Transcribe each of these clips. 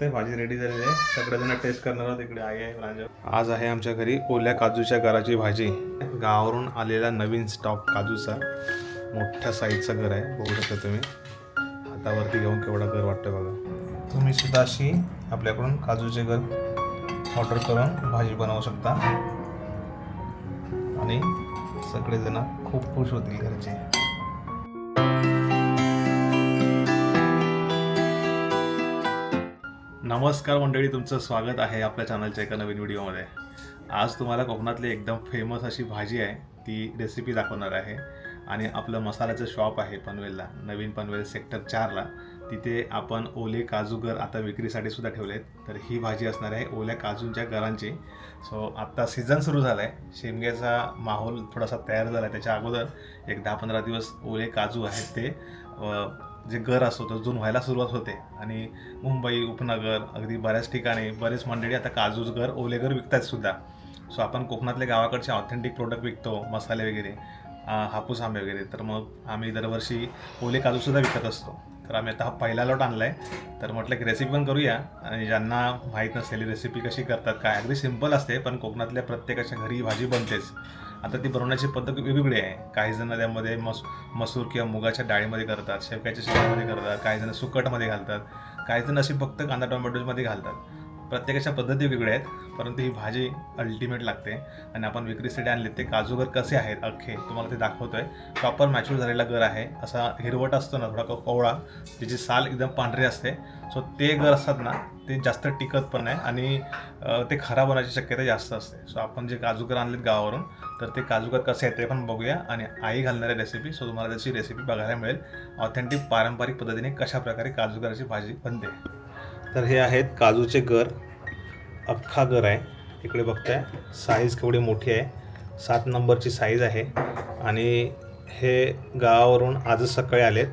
ते भाजी रेडी झालेली आहे. सगळेजण टेस्ट करणार आहोत. इकडे आई आहे, प्रांजल. आज आहे आमच्या घरी ओल्या काजूच्या गराची भाजी. गावावरून आलेला नवीन स्टॉक काजूचा मोठ्या साईजचं घर आहे, बघू शकता तुम्ही. हातावरती घेऊन केवढा घर वाटतं बघा. तुम्ही सुद्धा अशी आपल्याकडून काजूचे घर ऑर्डर करून भाजी बनवू शकता आणि सगळेजण खूप खुश होतील घरचे. नमस्कार मंडळी, तुमचं स्वागत आहे आपल्या चॅनलच्या एका नवीन व्हिडिओमध्ये. आज तुम्हाला कोकणातली एकदम फेमस अशी भाजी आहे ती रेसिपी दाखवणार आहे. आणि आपलं मसाल्याचं शॉप आहे पनवेलला, नवीन पनवेल सेक्टर 4ला. तिथे आपण ओले काजूगर आता विक्रीसाठी सुद्धा ठेवलेत. तर ही भाजी असणार आहे ओल्या काजूंच्या गरांची. सो आत्ता सीझन सुरू झाला आहे, शेमग्याचा माहोल थोडासा तयार झाला आहे. त्याच्या अगोदर एक 10-15 दिवस ओले काजू आहेत ते जे घर असतो तो जून व्हायला सुरुवात होते. आणि मुंबई उपनगर अगदी बऱ्याच ठिकाणी बरेच मंडळी आता काजूच घर ओले घर विकतात सुद्धा. सो आपण कोकणातले गावाकडचे ऑथेंटिक प्रोडक्ट विकतो, मसाले वगैरे, हापूस आंबे वगैरे. तर मग आम्ही दरवर्षी ओले काजूसुद्धा विकत असतो. तर आम्ही आता हा पहिला लॉट आणला आहे. तर म्हटलं की रेसिपी पण करूया. आणि ज्यांना माहीत नसेल रेसिपी कशी करतात काय, अगदी सिंपल असते, पण कोकणातल्या प्रत्येकाच्या घरी भाजी बनतेच. आता ती बनवण्याची पद्धत वेगवेगळी आहे. काही जण त्यामध्ये मसूर किंवा मुगाच्या डाळीमध्ये करतात, शेवग्याच्या शेंगामध्ये करतात, काही जण सुकटमध्ये घालतात, काही जण अशी फक्त कांदा टोमॅटोमध्ये घालतात. प्रत्येकाच्या पद्धती वेगळ्या आहेत, परंतु ही भाजी अल्टिमेट लागते. आणि आपण विक्रीसाठी आणले ते काजूगर कसे आहेत अख्खे तुम्हाला ते दाखवतोय. प्रॉपर मॅच्युअर झालेला घर आहे. असा हिरवट असतो ना, थोडा कोवळा, त्याची साल एकदम पांढरी असते. सो ते घर असतात ना, ते जास्त टिकत पण नाही आणि ते खराब होण्याची शक्यता जास्त असते. सो आपण जे काजूगर आणलेत गावावरून, तर ते काजूगर कसे आहेत ते पण बघूया. आणि आई घालणाऱ्या रेसिपी, सो तुम्हाला त्याची रेसिपी बघायला मिळेल ऑथेंटिक पारंपरिक पद्धतीने कशा प्रकारे काजूगराची भाजी बनते. तर हे आहेत काजूचे घर, अख्खा घर आहे. इकडे बघताय साईज केवढी मोठी आहे, 7 नंबरची साईज आहे. आणि हे गावावरून आजच सकाळी आलेत.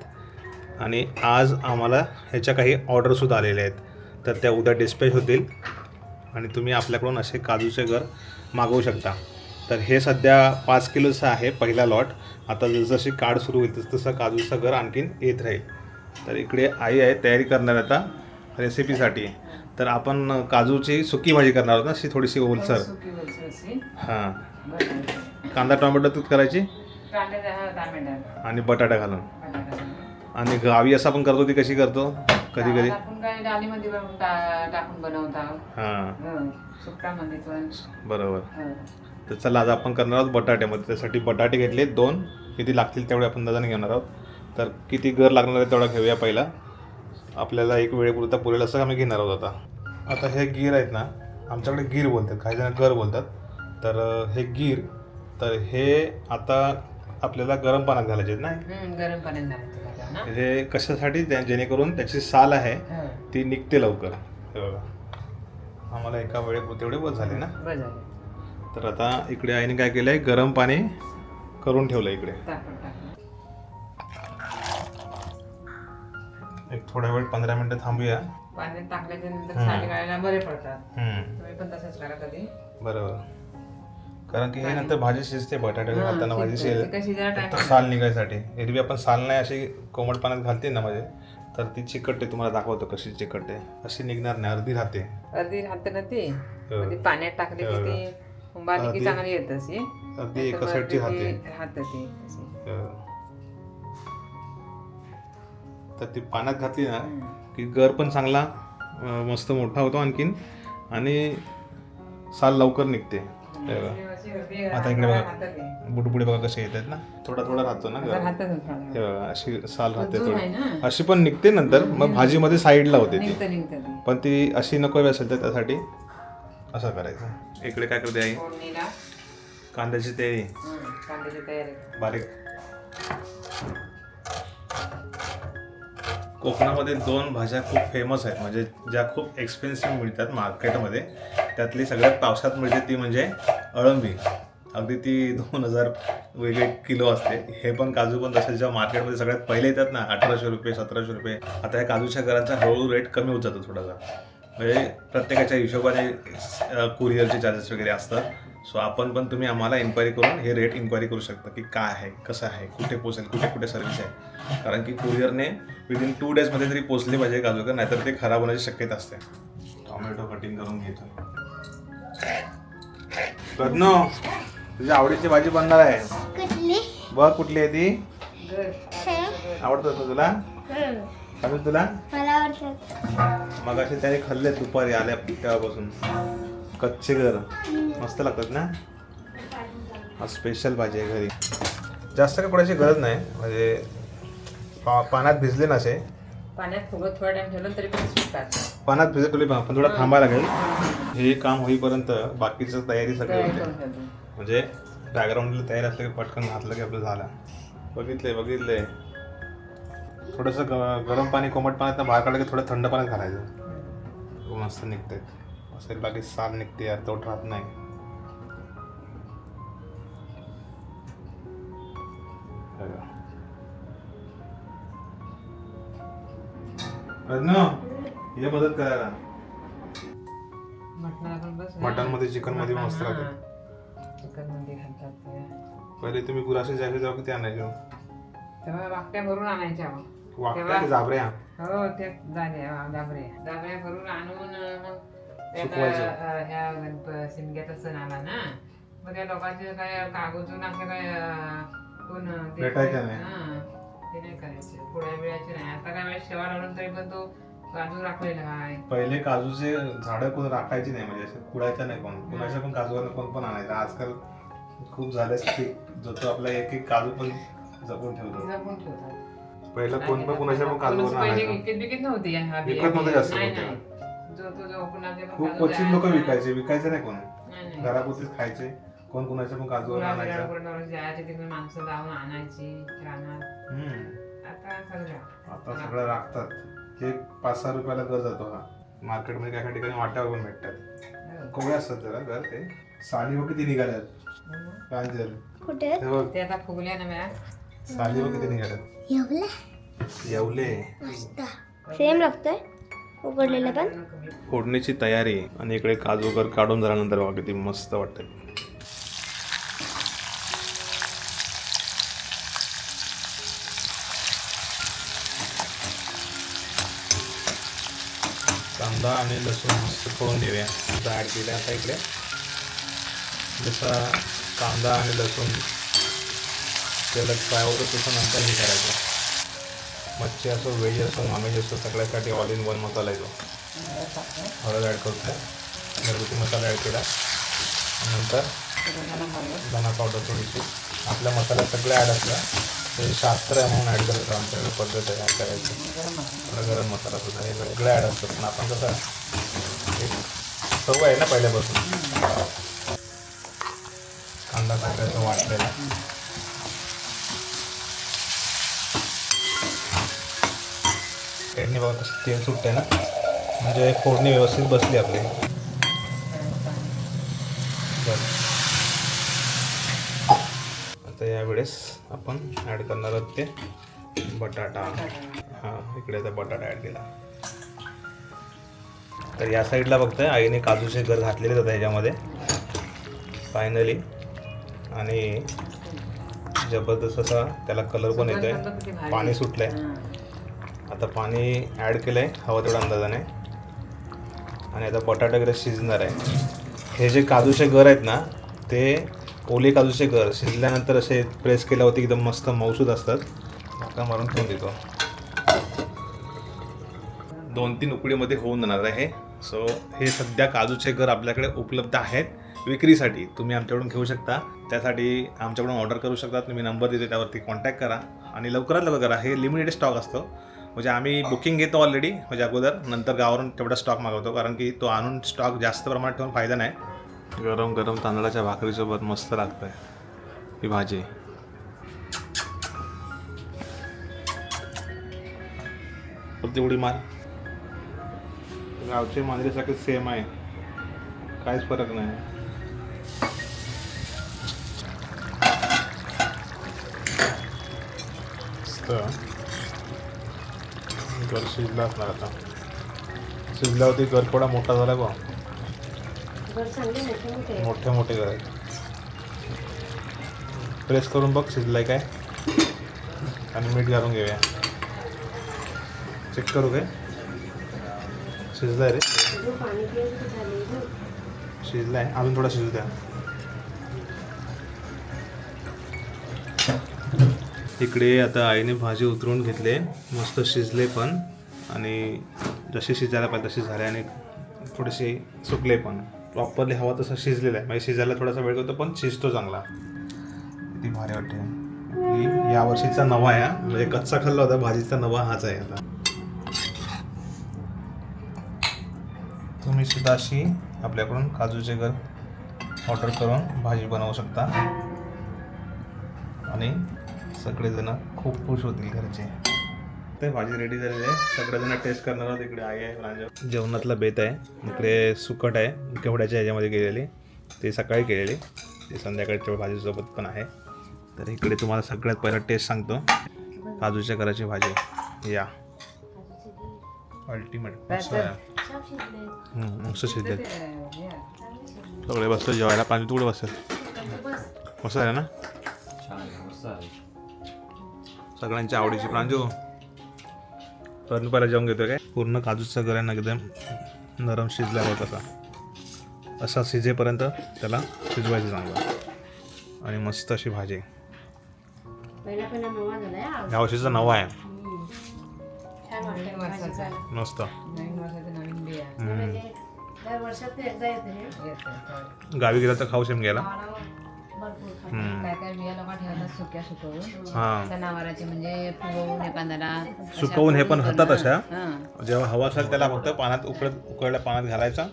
आणि आज आम्हाला ह्याच्या काही ऑर्डरसुद्धा आलेल्या आहेत. तर त्या उद्या डिस्पॅच होतील आणि तुम्ही आपल्याकडून असे काजूचे घर मागवू शकता. तर हे सध्या 5 किलोचं आहे पहिला लॉट. आता जसजशी काढ सुरू होईल तसं काजूचं घर आणखीन येत राहील. तर इकडे आई आहे तयारी करणार आता रेसिपीसाठी. तर आपण काजूची सुकी भाजी करणार आहोत ना, अशी थोडीशी ओलसर. हां, कांदा टोमॅटो करायची आणि बटाटा घालून. आणि गावी असं आपण करतो ती कशी करतो कधी कधी हां बरोबर. तर चला आज आपण करणार आहोत बटाट्यामध्ये. त्यासाठी बटाटे घेतले 2, किती लागतील तेवढे आपण दादाने घेणार आहोत. तर किती घर लागणार आहे तेवढा घेऊया पहिला. आपल्याला एक वेळेपुरता पुरेल असं आम्ही घेणार आहोत. आता हे गीर आहेत ना, आमच्याकडे गीर बोलतात, काही जण घर बोलतात. तर हे गीर, तर हे आता आपल्याला गरम पाण्यात घालायचे आहेत ना. गरम पाण्यात घालायचे. हे कशासाठी, जेणेकरून त्याची साल आहे ती निघते लवकर. हे बघा, आम्हाला एका वेळेपुरते तेवढे बस झाले ना. तर आता इकडे आईने काय केलं आहे, गरम पाणी करून ठेवलं इकडे. एक थोडा वेळ 15 मिनिटं थांबूया. पाण्यात टाकल्याच्या नंतर साली गाळायला बरे पडतात. तुम्ही पण तसंच करा कधी. बरोबर, कारण की हे नंतर भाजी शिजते. बटाटे घालताना भाजी शिजते टाइम साल निघायसाठी. एरवी आपण साल नाही अशी कोमट पाण्यात घालते ना म्हणजे, तर ती चिकटते. तुम्हाला दाखवतो कशी चिकटते. अशी निघणार नाही, अर्धी राहते. अर्धी राहते ना ती. पाण्यात टाकली की ती बारीकी चांगली येत अशी. अर्धी एका साईडची राहते. तर ती पाण्यात घातली ना की घर पण चांगला मस्त मोठा होतो आणखीन, आणि साल लवकर निघते. आता इकडे बघा बुडबुडे बघा कसे येतात ना, थोडा थोडा राहतो ना घर. हे बघा अशी साल राहते थोडी, अशी पण निघते नंतर. मग भाजीमध्ये साईडला होते ती, पण ती अशी नको असेल तर त्यासाठी असं करायचं. इकडे काय करते आई, कांद्याची तयारी बारीक. कोकणामध्ये 2 भाज्या खूप फेमस आहेत, म्हणजे ज्या खूप एक्सपेन्सिव्ह मिळतात मार्केटमध्ये. त्यातली सगळ्यात पावसात मिळते ती म्हणजे अळंबी. अगदी ती 2000 वेगळे किलो असते. हे पण काजू पण तसेच ज्या मार्केटमध्ये सगळ्यात पहिले येतात ना, 1800 रुपये 1700 रुपये. आता या काजूच्या घरांचा हळूहळू रेट कमी होत जातो थोडासा. म्हणजे प्रत्येकाच्या हिशोबाने कुरिअरचे चार्जेस वगैरे असतात. सो आपण पण तुम्ही आम्हाला इन्क्वायरी करून हे रेट इन्क्वायरी करू शकता की काय आहे, कसं आहे, कुठे पोचेल, कुठे कुठे सर्व्हिस आहे. कारण की कुरिअरने विदिन 2 डेजमध्ये तरी पोचले पाहिजे काजूकर, नाहीतर ते खराब होण्याची शक्यता असते. टोमॅटो कटिंग करून घ्यायचं. रत्नो, तुझ्या आवडीची भाजी बनणार आहे. बघ कुठली आहे ती. आवडतं ना तुला? आवडतं तुला? मग असे त्याने खाल्ले दुपारी आल्या तेव्हापासून. कच्चे घर मस्त लागतात ना. हा स्पेशल भाजी आहे घरी. जास्त काय कोणाची गरज नाही, म्हणजे पाण्यात भिजले ना असे. पाण्यात थोडा टाइम ठेवलं तरी पण सुटतात. पाण्यात भिजत तुला पण थोडा थांबायला लागेल. हे काम होईपर्यंत बाकीचं तयारी सगळी होते. म्हणजे बॅकग्राऊंडला तयार असलं की पटकन घातलं की आपलं झालं. बघितले थोडंसं गरम पाणी कोमट पाण्यात बाहेर काढलं की थोडं थंड पाण्यात घालायचं. मस्त निघते असेल. बाकी साल निघते यार, तोट राहत नाही. हे मदत करायला. मटन मध्ये चिकन मध्ये मस्त लागतं. चिकन मध्ये घालतात. पहिले तुम्ही गुराशी जायचे जेव्हा किती आणायचो तेव्हा वाकट्या भरून आणायच्या. वाकट्या जाबऱ्या. हो ते जाबऱ्या भरून आणून ह्या शिमग्याचा सण आला ना, मग त्या लोकांचे काय कागदून असं काय कोण भेटायचं नाही. ते नाही करायचे, पोळ्या बिळायचे नाही. आता काय माहिती शेवा लावून तरी पण तो काजू राखलेला आहे. पहिले काजूचे झाडं कोण राखायची नाही, म्हणजे असे कुडायचं नाही कोण. कुणाच्या पण काजूवर कोण पण आणायचं. आजकाल खूप झाले जो तो आपला एक एक काजू पण जपून ठेवतो. पहिलं कोण पण कुणाच्या पण काजूवर आणायचं. विकत नव्हती, विकत नव्हते जास्त. खूप क्वचित लोक विकायचे नाही कोण. घरापुरतीच खायचे. कोण कुणाच्या पण काजूवर आणायचं. जायचे तिकडे माणसं जाऊन आणायची राहणार. आता सगळं राखतात. केक 5-6 रुपयाला गज जातो. हा मार्केटमध्ये काही ठिकाणी वाट्यावर पण भेटतात. कोवळे असतात जरा घर. ते साली व किती निघाल्यात काय ते आता फुगल्या ना मॅ. साली व किती निघाल्यात. येवले सेम लागतोय उघडलेलं पण. फोडणीची तयारी आणि इकडे काजू वगैरे काढून झाल्यानंतर बघा किती मस्त वाटतं. कांदा आणि लसूण मस्त फोडून देऊया. ॲड केल्या आता इकडे. जसा कांदा आणि लसूण तेलात फ्राय होतं तसं नंतर हे करायचं. मच्छी असो, व्हेज असो, नॉनव्हेज असो, सगळ्यासाठी ऑल इन वन मसाला येतो. हळद ॲड करतो, घरगुती मसाला ॲड केला. नंतर धना पावडर थोडीशी. आपल्या मसाला सगळं ॲड असला ते शास्त्र आहे म्हणून ॲड करतो. आमच्याकडे पद्धत आहे ॲड करायची. गरम मसाला सुद्धा हे सगळं ॲड असतं. पण आपण कसं एक सवय आहे ना पहिल्यापासून. कांदा टाकायचा वाटलेला. फोडणी बघा कसं तेल सुटते ना, म्हणजे फोडणी व्यवस्थित बसली आपली. आता यावेळेस आपण ॲड करणार आहोत ते बटाटा. हां इकडे आता बटाटा ॲड केला. तर या साईडला बघतोय आईने काजूचे घर घातलेले होते ह्याच्यामध्ये फायनली. आणि जबरदस्त असा त्याला कलर पण येतोय. पाणी सुटलंय. आता पाणी ॲड केलं आहे हवं तेवढ्या अंदाजाने. आणि आता बटाटा वगैरे शिजणार आहे. हे जे काजूचे गर आहेत ना, ते ओले काजूचे गर शिजल्यानंतर असे प्रेस केल्या होते एकदम मस्त मऊसूद असतात. आता मारून ठेवून देतो. 2-3 उकडीमध्ये होऊन जाणार आहे. सो हे सध्या काजूचे गर आपल्याकडे उपलब्ध आहेत विक्रीसाठी. तुम्ही आमच्याकडून घेऊ शकता. त्यासाठी आमच्याकडून ऑर्डर करू शकता. तुम्ही नंबर देते त्यावरती कॉन्टॅक्ट करा आणि लवकरात लवकर करा. हे लिमिटेड स्टॉक असतो. म्हणजे आम्ही बुकिंग घेतो ऑलरेडी, म्हणजे अगोदर. नंतर गावावरून तेवढा स्टॉक मागवतो, कारण की तो आणून स्टॉक जास्त प्रमाणात ठेवून फायदा नाही. गरम गरम तांदळाच्या भाकरीसोबत मस्त लागतं ही भाजी. तेवढी मार. गावचे मांजरीसारखे सेम आहे, काहीच फरक नाही. घर शिजला असणार आता. शिजल्यावरती घर थोडा मोठा झाला बा. घर चांगले मोठे मोठे आहे. मोठे मोठे घर आहेत. प्रेस करून बघ शिजलाय काय आणि मीठ घालून घेऊया. चेक करू काय शिजलाय रे. सगळं पाणी पिऊन झाले. शिजलाय अजून थोडा शिजू द्या. इकडे आता आईने भाजी उतरवून घेतले, मस्त शिजले पण आणि जसे शिजायला पाहिजे तसे झाले आणि थोडेसे सुकले पण. प्रॉपरली हवा तसं शिजलेलं आहे, म्हणजे शिजायला थोडासा वेळ करतो पण शिजतो चांगला. किती भारी वाटते. ही यावर्षीचा नवा आहे हा. म्हणजे कच्चा खाल्ला होता, भाजीचा नवा हाच आहे आता. तुम्ही सुद्धा अशी आपल्याकडून काजूचे घर ऑर्डर करून भाजी बनवू शकता आणि सगळेजण खूप खुश होतील घरचे. ते भाजी रेडी झालेली आहे, सगळेजण टेस्ट करणार आहोत. इकडे आई आहे, प्रांजल. जेवणातला बेत आहे. इकडे सुकट आहे, केवड्याच्या ह्याच्यामध्ये केलेली, ते सकाळी केलेली, ते संध्याकाळच्या भाजीसोबत पण आहे. तर इकडे तुम्हाला सगळ्यात पहिला टेस्ट सांगतो. काजूच्या घराची भाजी या अल्टिमेट मस्त शिजले. सगळे बसतो जेवायला. पाणी तुकडे बसेल मस्त आहे ना, सगळ्यांच्या आवडीची. प्रांजू पण पहिला जेवण घेतोय काय. पूर्ण काजूचं गऱ्यांना एकदम नरम शिजल्यावर असा शिजेपर्यंत त्याला शिजवायचं चांगलं आणि मस्त अशी भाजी. ह्या वर्षीचा नवा आहे, मस्त. गावी गेला तर खाऊ शेम घ्यायला. सुकवून हे पण खातात अशा. जेव्हा हवा असेल त्याला फक्त पाण्यात उकळल्या पाण्यात घालायचा,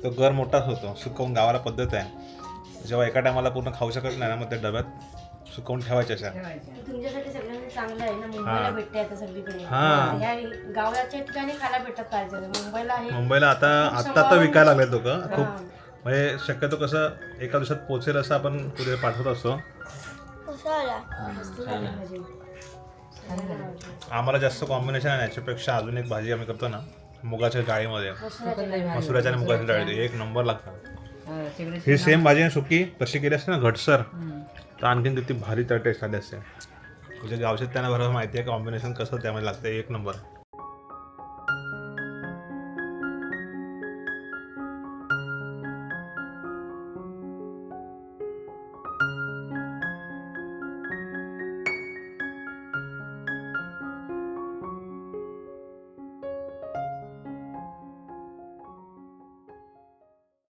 तो गर मोठाच होतो. सुकवून गावाला पद्धत आहे. जेव्हा एका टायमाला पूर्ण खाऊ शकत नाही ना, मग त्या डब्यात सुकवून ठेवायच्या अशा. तुमच्यासाठी सगळ्यांना चांगलं आहे ना, मुंबईला भेटते आता सगळीकडे. हा. ह्या गावाच्या ठिकाणी खायला भेटतात पाहिजे. मुंबईला आहे. मुंबईला आता विकायला लागले लोक खूप. म्हणजे शक्यतो कसं एका दिवसात पोचेल असं आपण पुढे पाठवत असतो. आम्हाला जास्त कॉम्बिनेशन आहे. याच्यापेक्षा अजून एक भाजी आम्ही करतो ना, मुगाच्या डाळीमध्ये, मसुराच्या आणि मुगाच्या डाळीमध्ये एक नंबर लागतात. ही सेम भाजी सुकी कशी केली असते ना घटसर, तर आणखीन किती भारी तर टेस्ट आली असते. म्हणजे गावच्यात त्यांना बरोबर माहिती आहे कॉम्बिनेशन कसं त्यामध्ये लागतं. एक नंबर.